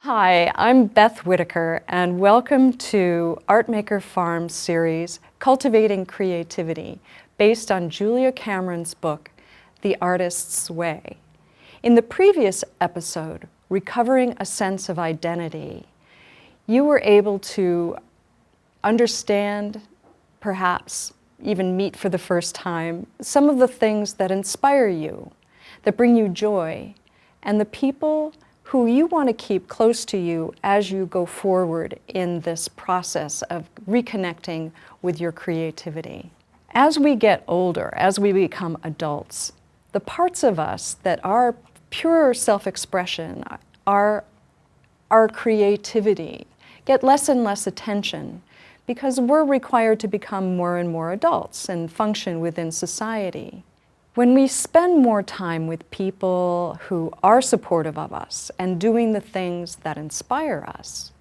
Hi, I'm Beth Whitaker, and welcome to Artmaker Farm's series, Cultivating Creativity, based on Julia Cameron's book, The Artist's Way. In the previous episode, Recovering a Sense of Identity, you were able to understand, perhaps even meet for the first time, some of the things that inspire you, that bring you joy, and the people who you want to keep close to you as you go forward in this process of reconnecting with your creativity. As we get older, as we become adults, the parts of us that are pure self-expression, our creativity, get less and less attention because we're required to become more and more adults and function within society. When we spend more time with people who are supportive of us and doing the things that inspire us,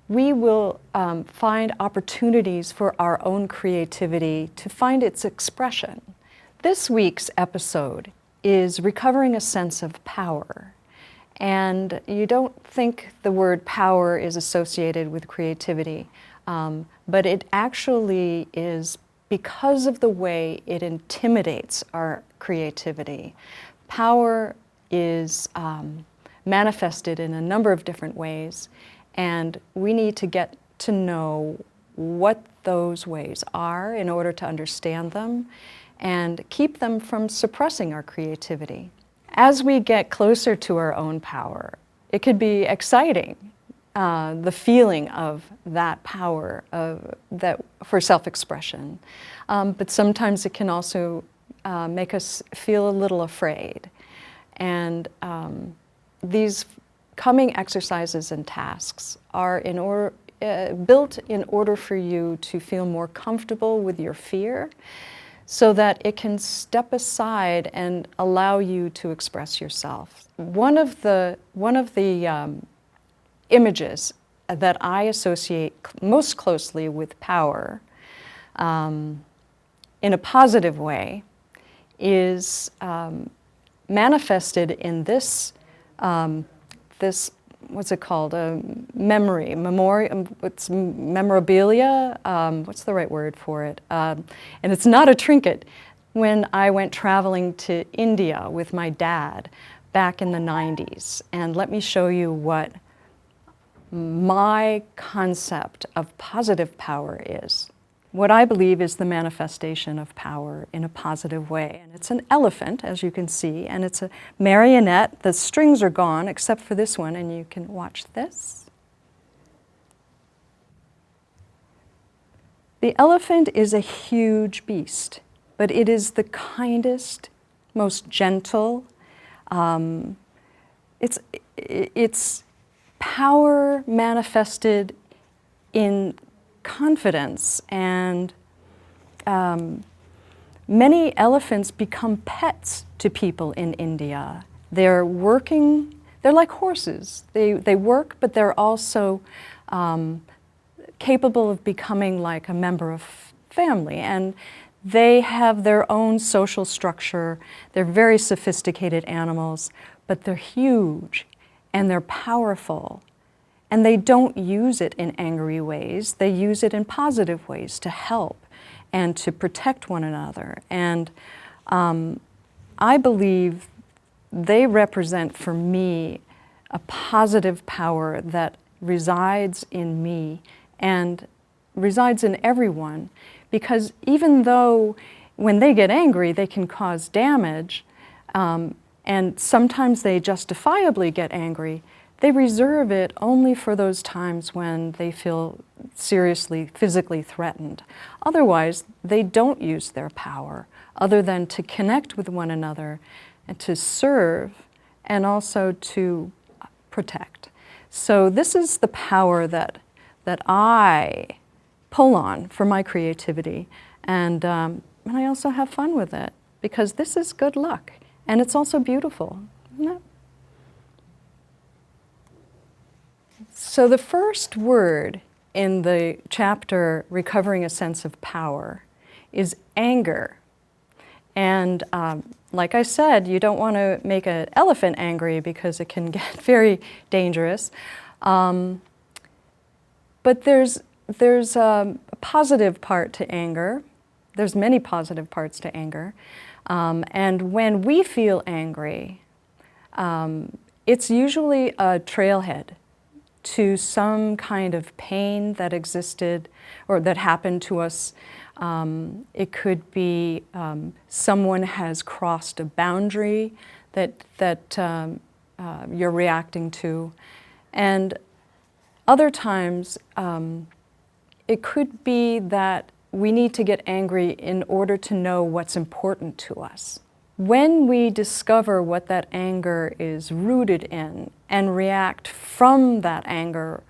we will find opportunities for our own creativity to find its expression. This week's episode is Recovering a Sense of Power. And you don't think the word power is associated with creativity, but it actually is because of the way it intimidates our creativity. Power is manifested in a number of different ways, and we need to get to know what those ways are in order to understand them and keep them from suppressing our creativity. As we get closer to our own power, it could be exciting. The feeling of that power for self-expression. But sometimes it can also make us feel a little afraid. And these coming exercises and tasks are built in order for you to feel more comfortable with your fear so that it can step aside and allow you to express yourself. One of the images that I associate most closely with power in a positive way is manifested in this what's it called, it's memorabilia, what's the right word for it? And it's not a trinket. When I went traveling to India with my dad back in the 90s, and let me show you what my concept of positive power is. What I believe is the manifestation of power in a positive way. And it's an elephant, as you can see, and it's a marionette. The strings are gone, except for this one, and you can watch this. The elephant is a huge beast, but it is the kindest, most gentle. It's power manifested in confidence, and many elephants become pets to people in India. They're like horses. They work, but they're also capable of becoming like a member of family, and they have their own social structure. They're very sophisticated animals, but they're huge. And they're powerful, and they don't use it in angry ways. They use it in positive ways to help and to protect one another. And I believe they represent for me a positive power that resides in me and resides in everyone, because even though when they get angry they can cause damage, and sometimes they justifiably get angry, they reserve it only for those times when they feel seriously physically threatened. Otherwise, they don't use their power other than to connect with one another and to serve and also to protect. So this is the power that I pull on for my creativity, and I also have fun with it because this is good luck. And it's also beautiful, isn't it? So the first word in the chapter, Recovering a Sense of Power, is anger. And like I said, you don't want to make an elephant angry because it can get very dangerous. But there's a positive part to anger. There's many positive parts to anger. And when we feel angry, it's usually a trailhead to some kind of pain that existed or that happened to us. It could be someone has crossed a boundary that you're reacting to. And other times, it could be that we need to get angry in order to know what's important to us. When we discover what that anger is rooted in and react from that anger,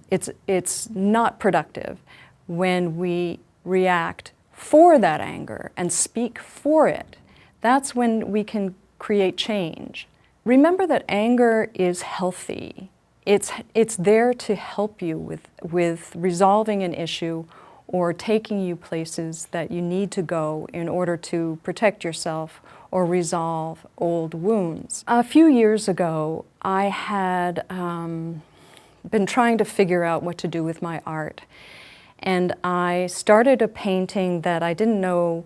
it's not productive. When we react for that anger and speak for it, that's when we can create change. Remember that anger is healthy. It's there to help you with resolving an issue or taking you places that you need to go in order to protect yourself or resolve old wounds. A few years ago, I had been trying to figure out what to do with my art. And I started a painting that I didn't know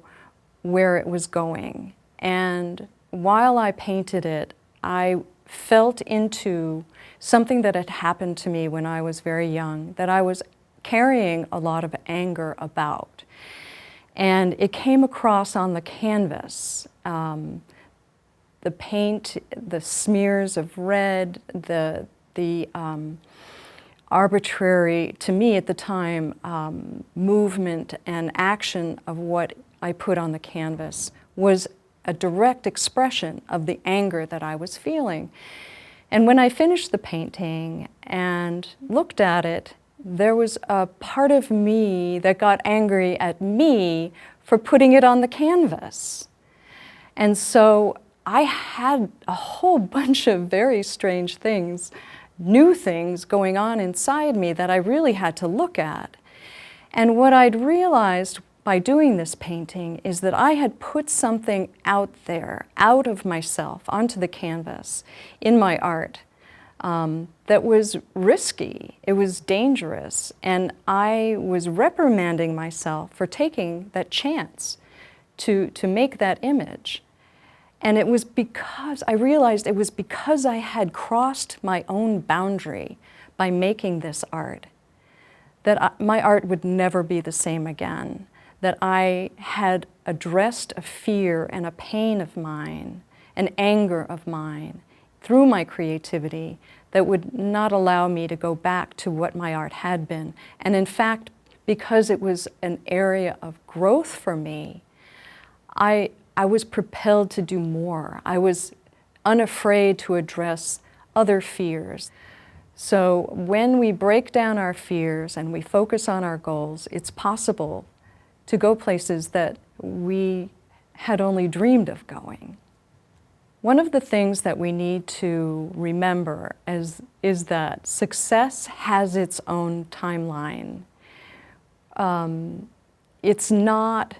where it was going. And while I painted it, I felt into something that had happened to me when I was very young, that I was carrying a lot of anger about. And it came across on the canvas. The paint, the smears of red, the arbitrary, to me at the time, movement and action of what I put on the canvas was a direct expression of the anger that I was feeling. And when I finished the painting and looked at it, there was a part of me that got angry at me for putting it on the canvas. And so I had a whole bunch of very strange things, new things going on inside me that I really had to look at. And what I'd realized by doing this painting is that I had put something out there, out of myself, onto the canvas, in my art, that was risky, it was dangerous, and I was reprimanding myself for taking that chance to make that image. And it was because, I realized it was because I had crossed my own boundary by making this art, that my art would never be the same again, that I had addressed a fear and a pain of mine, an anger of mine, through my creativity that would not allow me to go back to what my art had been. And in fact, because it was an area of growth for me, I was propelled to do more. I was unafraid to address other fears. So when we break down our fears and we focus on our goals, it's possible to go places that we had only dreamed of going. One of the things that we need to remember is that success has its own timeline. It's not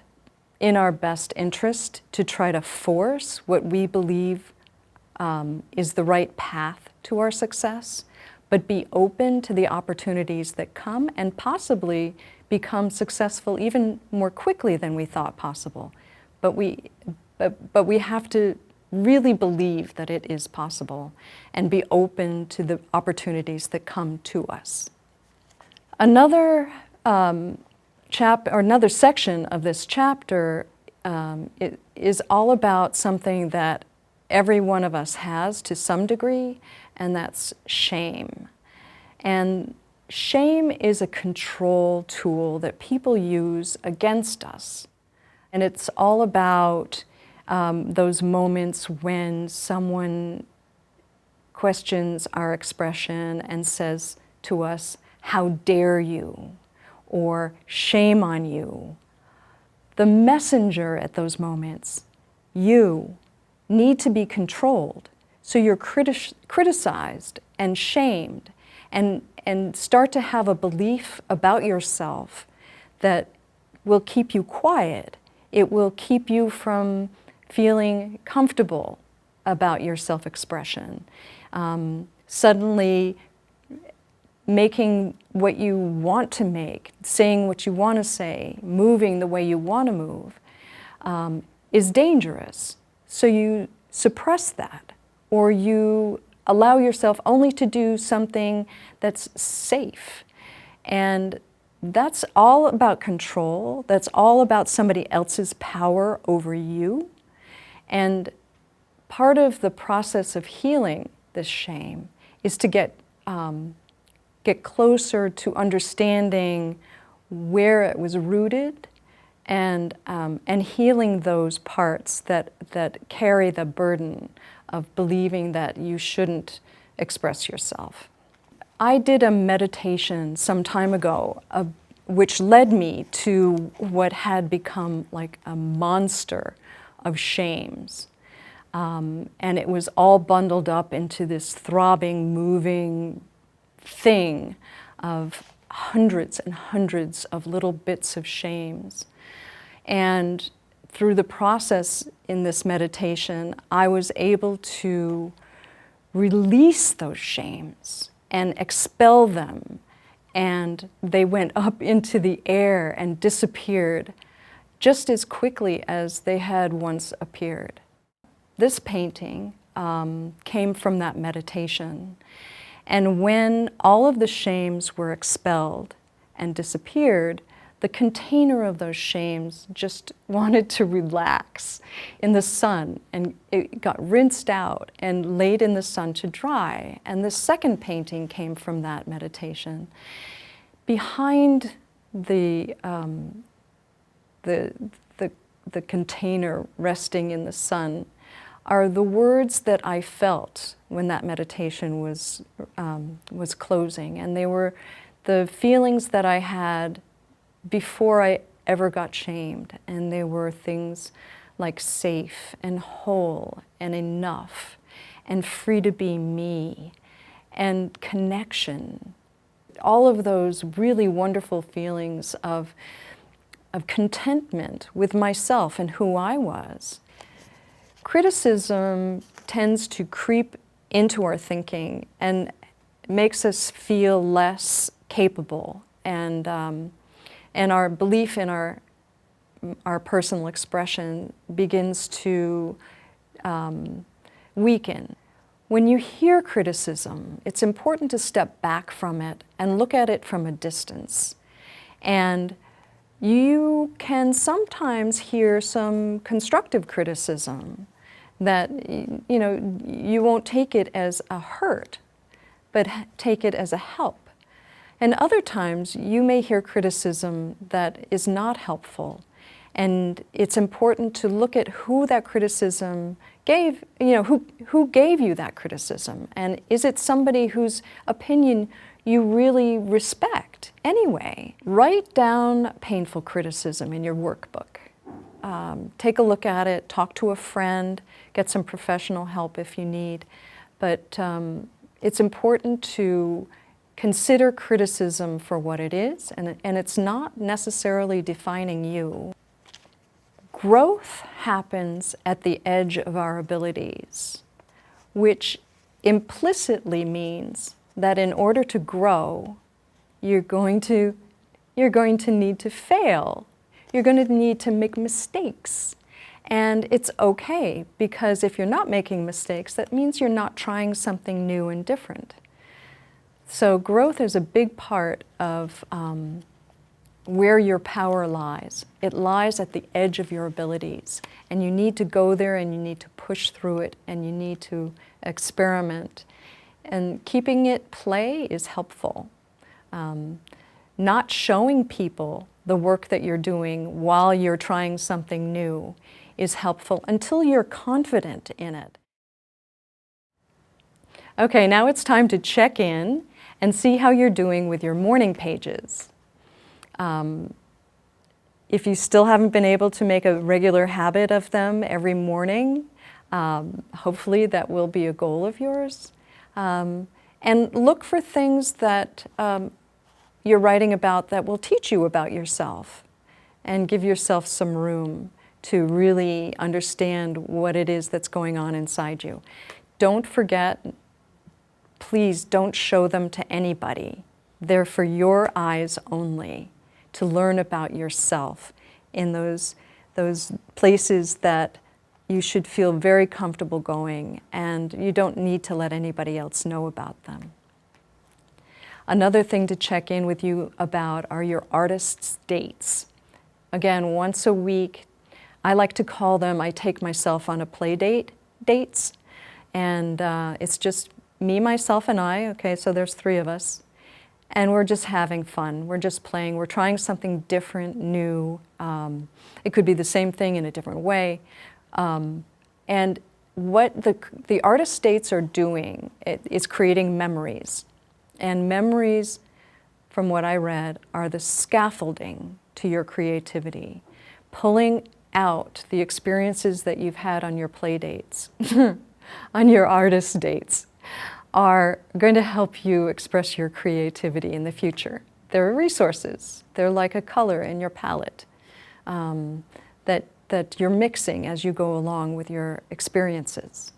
in our best interest to try to force what we believe is the right path to our success, but be open to the opportunities that come and possibly become successful even more quickly than we thought possible. But we have to really believe that it is possible and be open to the opportunities that come to us. Another another section of this chapter is all about something that every one of us has to some degree, and that's shame. And shame is a control tool that people use against us. And it's all about those moments when someone questions our expression and says to us, "How dare you?" or "Shame on you." The messenger at those moments, you, need to be controlled. So you're criticized and shamed and start to have a belief about yourself that will keep you quiet It will keep you from feeling comfortable about your self-expression. Suddenly making what you want to make, saying what you want to say, moving the way you want to move, is dangerous. So you suppress that, or you allow yourself only to do something that's safe. And that's all about control. That's all about somebody else's power over you. And part of the process of healing this shame is to get closer to understanding where it was rooted, and healing those parts that carry the burden of believing that you shouldn't express yourself. I did a meditation some time ago which led me to what had become like a monster of shames. And it was all bundled up into this throbbing, moving thing of hundreds and hundreds of little bits of shames. And through the process in this meditation, I was able to release those shames and expel them. And they went up into the air and disappeared just as quickly as they had once appeared. This painting came from that meditation. And when all of the shames were expelled and disappeared, the container of those shames just wanted to relax in the sun, and it got rinsed out and laid in the sun to dry. And the second painting came from that meditation. Behind the container resting in the sun are the words that I felt when that meditation was closing. And they were the feelings that I had before I ever got shamed. And they were things like safe and whole and enough and free to be me and connection. All of those really wonderful feelings of contentment with myself and who I was. Criticism tends to creep into our thinking and makes us feel less capable, and our belief in our personal expression begins to weaken. When you hear criticism, it's important to step back from it and look at it from a distance. And you can sometimes hear some constructive criticism that, you know, you won't take it as a hurt, but take it as a help. And other times you may hear criticism that is not helpful. And it's important to look at who that criticism gave, who gave you that criticism. And is it somebody whose opinion you really respect anyway? Write down painful criticism in your workbook. Take a look at it, talk to a friend, get some professional help if you need. But it's important to consider criticism for what it is, and it's not necessarily defining you. Growth happens at the edge of our abilities, which implicitly means that in order to grow, you're going to need to fail. You're going to need to make mistakes. And it's okay, because if you're not making mistakes, that means you're not trying something new and different. So growth is a big part of where your power lies. It lies at the edge of your abilities, and you need to go there, and you need to push through it, and you need to experiment. And keeping it play is helpful. Not showing people the work that you're doing while you're trying something new is helpful until you're confident in it. Okay, now it's time to check in and see how you're doing with your morning pages. If you still haven't been able to make a regular habit of them every morning, hopefully that will be a goal of yours. And look for things that you're writing about that will teach you about yourself, and give yourself some room to really understand what it is that's going on inside you. Don't forget, please don't show them to anybody. They're for your eyes only, to learn about yourself in those places that you should feel very comfortable going, and you don't need to let anybody else know about them. Another thing to check in with you about are your artist's dates. Again, once a week, I like to call them, I take myself on a play dates, and it's just me, myself, and I, okay, so there's 3 of us, and we're just having fun. We're just playing. We're trying something different, new. It could be the same thing in a different way. And what the artist dates are doing is creating memories. And memories, from what I read, are the scaffolding to your creativity, pulling out the experiences that you've had on your play dates, on your artist dates, are going to help you express your creativity in the future. They're resources. They're like a color in your palette that you're mixing as you go along with your experiences.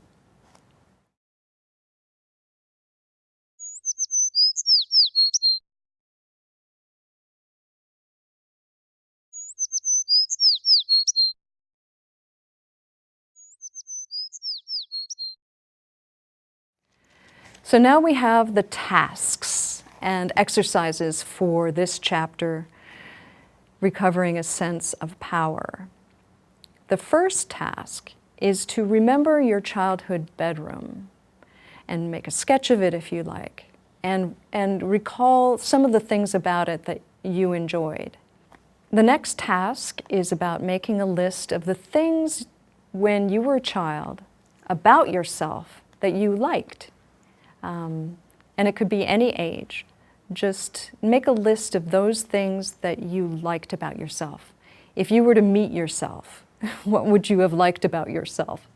So now we have the tasks and exercises for this chapter, Recovering a Sense of Power. The first task is to remember your childhood bedroom and make a sketch of it if you like, and recall some of the things about it that you enjoyed. The next task is about making a list of the things when you were a child about yourself that you liked. And it could be any age. Just make a list of those things that you liked about yourself. If you were to meet yourself, what would you have liked about yourself?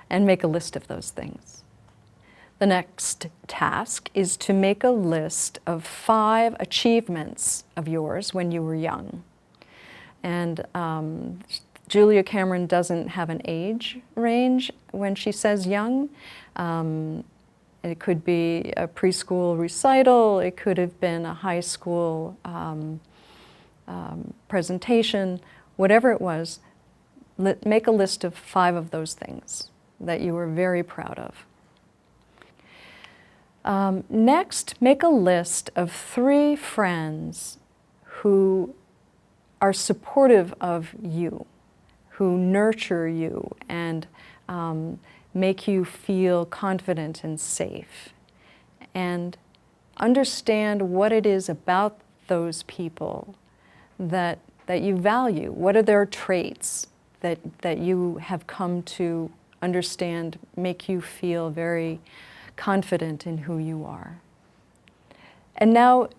And make a list of those things. The next task is to make a list of 5 achievements of yours when you were young. And Julia Cameron doesn't have an age range when she says young. It could be a preschool recital, it could have been a high school presentation, whatever it was. Make a list of 5 of those things that you were very proud of. Next, make a list of 3 friends who are supportive of you, who nurture you and make you feel confident and safe. And understand what it is about those people that you value. What are their traits that you have come to understand make you feel very confident in who you are. And now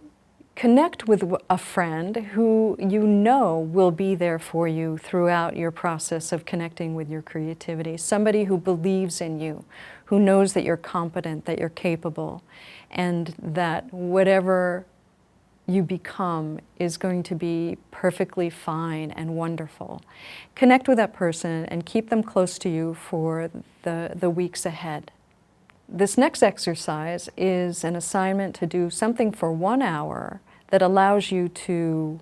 connect with a friend who you know will be there for you throughout your process of connecting with your creativity. Somebody who believes in you, who knows that you're competent, that you're capable, and that whatever you become is going to be perfectly fine and wonderful. Connect with that person and keep them close to you for the weeks ahead. This next exercise is an assignment to do something for 1 hour that allows you to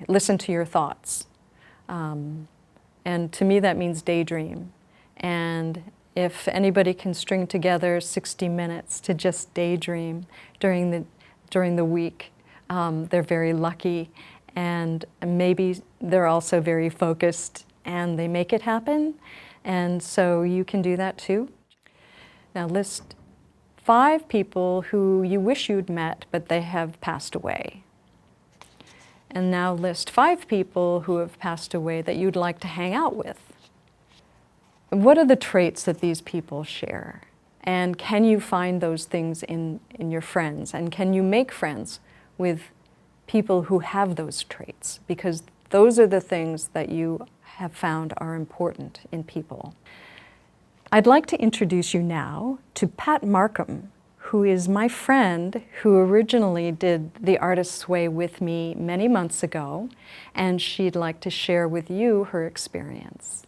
listen to your thoughts. And to me that means daydream. And if anybody can string together 60 minutes to just daydream during the week, they're very lucky, and maybe they're also very focused and they make it happen. And so you can do that too. Now list 5 people who you wish you'd met, but they have passed away. And now list 5 people who have passed away that you'd like to hang out with. What are the traits that these people share? And can you find those things in your friends? And can you make friends with people who have those traits? Because those are the things that you have found are important in people. I'd like to introduce you now to Pat Markham, who is my friend who originally did The Artist's Way with me many months ago, and she'd like to share with you her experience.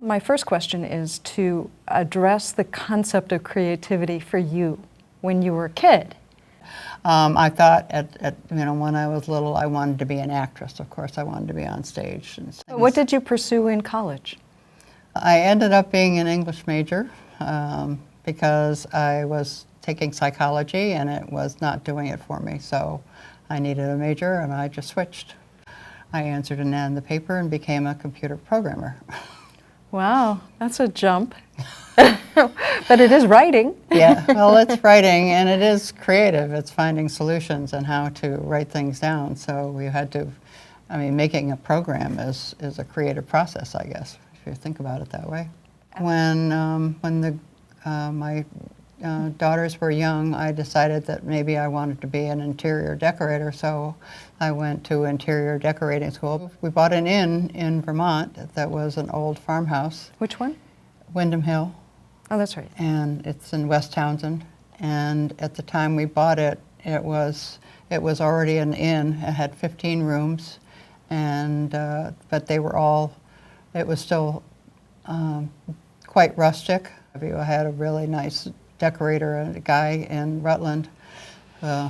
My first question is to address the concept of creativity for you when you were a kid. I thought, when I was little, I wanted to be an actress. Of course, I wanted to be on stage. And what did you pursue in college? I ended up being an English major because I was taking psychology and it was not doing it for me. So I needed a major and I just switched. I answered an ad in the paper and became a computer programmer. Wow, that's a jump. But it is writing. Yeah, well, it's writing and it is creative. It's finding solutions and how to write things down. So we had to, making a program is a creative process, I guess, if you think about it that way. When my daughters were young, I decided that maybe I wanted to be an interior decorator, so I went to interior decorating school. We bought an inn in Vermont that was an old farmhouse. Which one? Windham Hill. Oh, that's right. And it's in West Townsend. And at the time we bought it, it was already an inn. It had 15 rooms, and but they were all. It was still quite rustic. I had a really nice decorator, a guy in Rutland,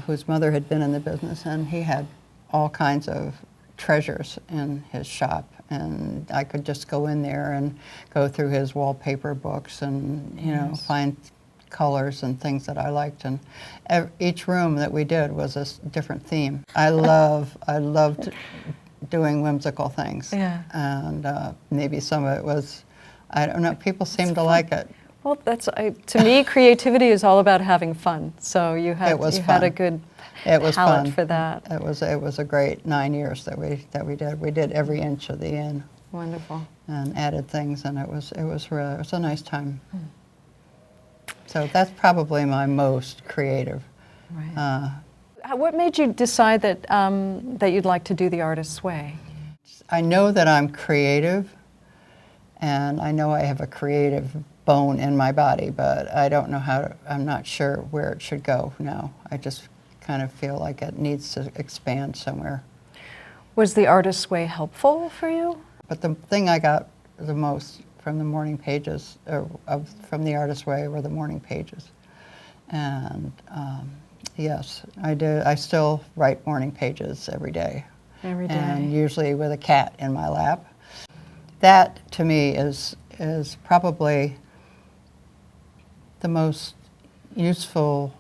whose mother had been in the business, and he had all kinds of treasures in his shop. And I could just go in there and go through his wallpaper books and, find colors and things that I liked. And each room that we did was a different theme. I loved doing whimsical things. Yeah. And maybe some of it was, I don't know, people seem to like it. Well, to me, creativity is all about having fun. So you had a good palette for that. It was a great 9 years that we did. We did every inch of the inn. Wonderful. And added things, and it was a nice time. So that's probably my most creative. Right. What made you decide that you'd like to do The Artist's Way? I know that I'm creative, and I know I have a creative bone in my body, but I don't know I'm not sure where it should go now. I just kind of feel like it needs to expand somewhere. Was The Artist's Way helpful for you? But the thing I got the most from the morning pages, from The Artist's Way, were the morning pages. And yes, I do. I still write morning pages every day. Every day. And usually with a cat in my lap. That, to me, is probably the most useful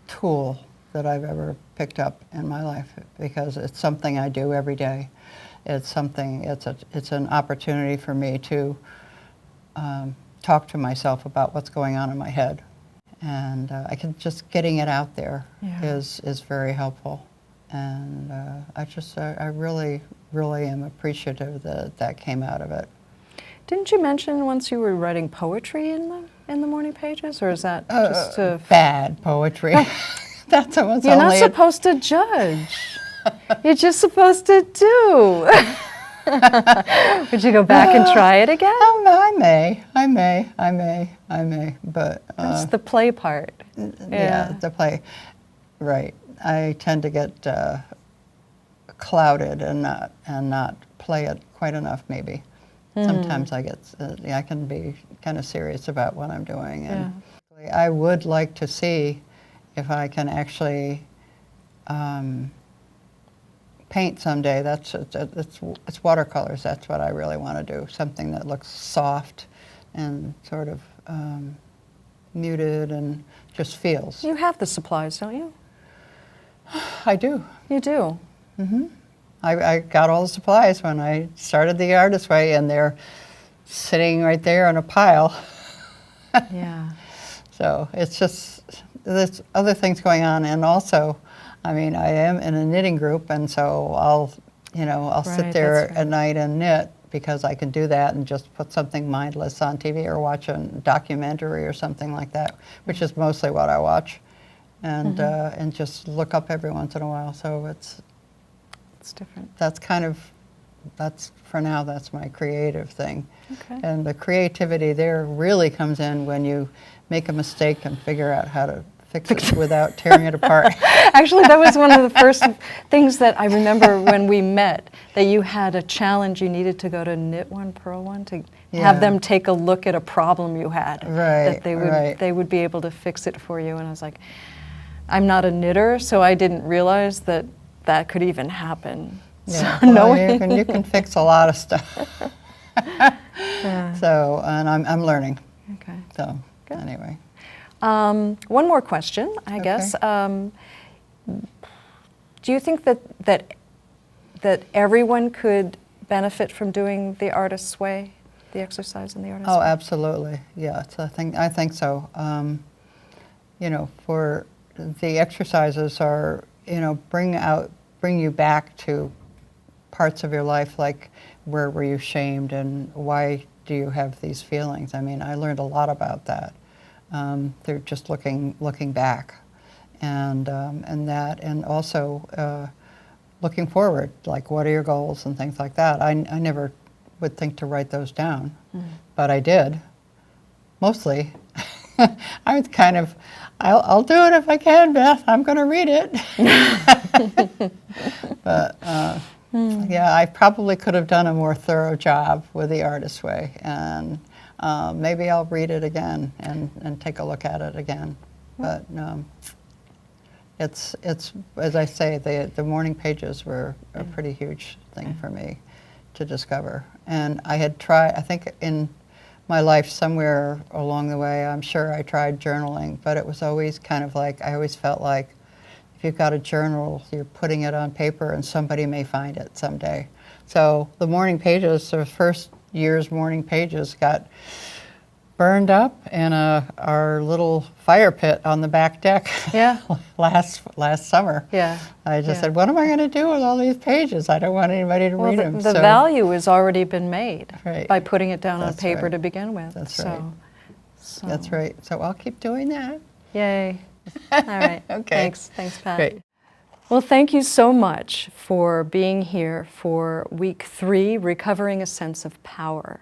tool that I've ever picked up in my life, because it's something I do every day. It's an opportunity for me to talk to myself about what's going on in my head. And just getting it out there is very helpful. And I really, really am appreciative that came out of it. Didn't you mention once you were writing poetry in the morning pages, or is that just bad poetry? That's almost You're not supposed to judge. You're just supposed to do. Would you go back and try it again? I may, but that's the play part. Yeah, the play. Right. I tend to get clouded and not play it quite enough, maybe. Sometimes I can be kind of serious about what I'm doing, and I would like to see if I can actually paint someday. It's watercolors. That's what I really want to do. Something that looks soft and sort of muted and just feels. You have the supplies, don't you? I do. You do? Mm-hmm. I got all the supplies when I started The Artist's Way, and they're sitting right there in a pile. Yeah. So it's just, there's other things going on, and also, I am in a knitting group, and so I'll sit there at night and knit, because I can do that and just put something mindless on TV or watch a documentary or something like that, which is mostly what I watch, and just look up every once in a while. So it's different. For now, that's my creative thing. Okay. And the creativity there really comes in when you make a mistake and figure out how to fix it without tearing it apart. Actually, that was one of the first things that I remember when we met, that you had a challenge. You needed to go to Knit One, Purl One to have them take a look at a problem you had. Right, that they would be able to fix it for you. And I was like, I'm not a knitter, so I didn't realize that that could even happen. Yeah, So well, you can fix a lot of stuff. So, and I'm learning. Okay. So, Good. anyway. One more question, I guess. Do you think that everyone could benefit from doing the Artist's Way, the exercise in the Artist's Way? Oh, absolutely. Yes, I think so. You know, for the exercises are, you know, bring you back to parts of your life, like where were you shamed and why do you have these feelings? I mean, I learned a lot about that. They're just looking back, and that, and also looking forward, like what are your goals and things like that. I never would think to write those down, but I did. Mostly, I was kind of, I'll do it if I can, Beth. I'm going to read it. But yeah, I probably could have done a more thorough job with the Artist's Way, and maybe I'll read it again and take a look at it again. But it's as I say, the morning pages were a pretty huge thing for me to discover. And I had tried, I think in my life somewhere along the way, I'm sure I tried journaling, but it was always kind of like, I always felt like if you've got a journal, you're putting it on paper and somebody may find it someday. So the morning pages, the first year's morning pages got burned up in our little fire pit on the back deck last summer. Yeah. I just said, what am I going to do with all these pages? I don't want anybody to read them. The value has already been made by putting it down on That's paper right. to begin with. That's so, right. So. That's right. So I'll keep doing that. Yay. All right. Okay. Thanks, Pat. Great. Well, thank you so much for being here for week 3, Recovering a Sense of Power.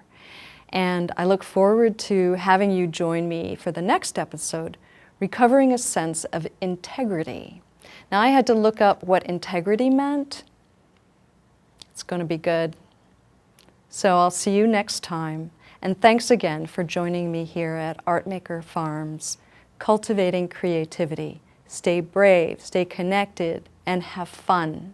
And I look forward to having you join me for the next episode, Recovering a Sense of Integrity. Now, I had to look up what integrity meant. It's going to be good. So I'll see you next time. And thanks again for joining me here at Artmaker Farms, cultivating creativity. Stay brave, stay connected, and have fun.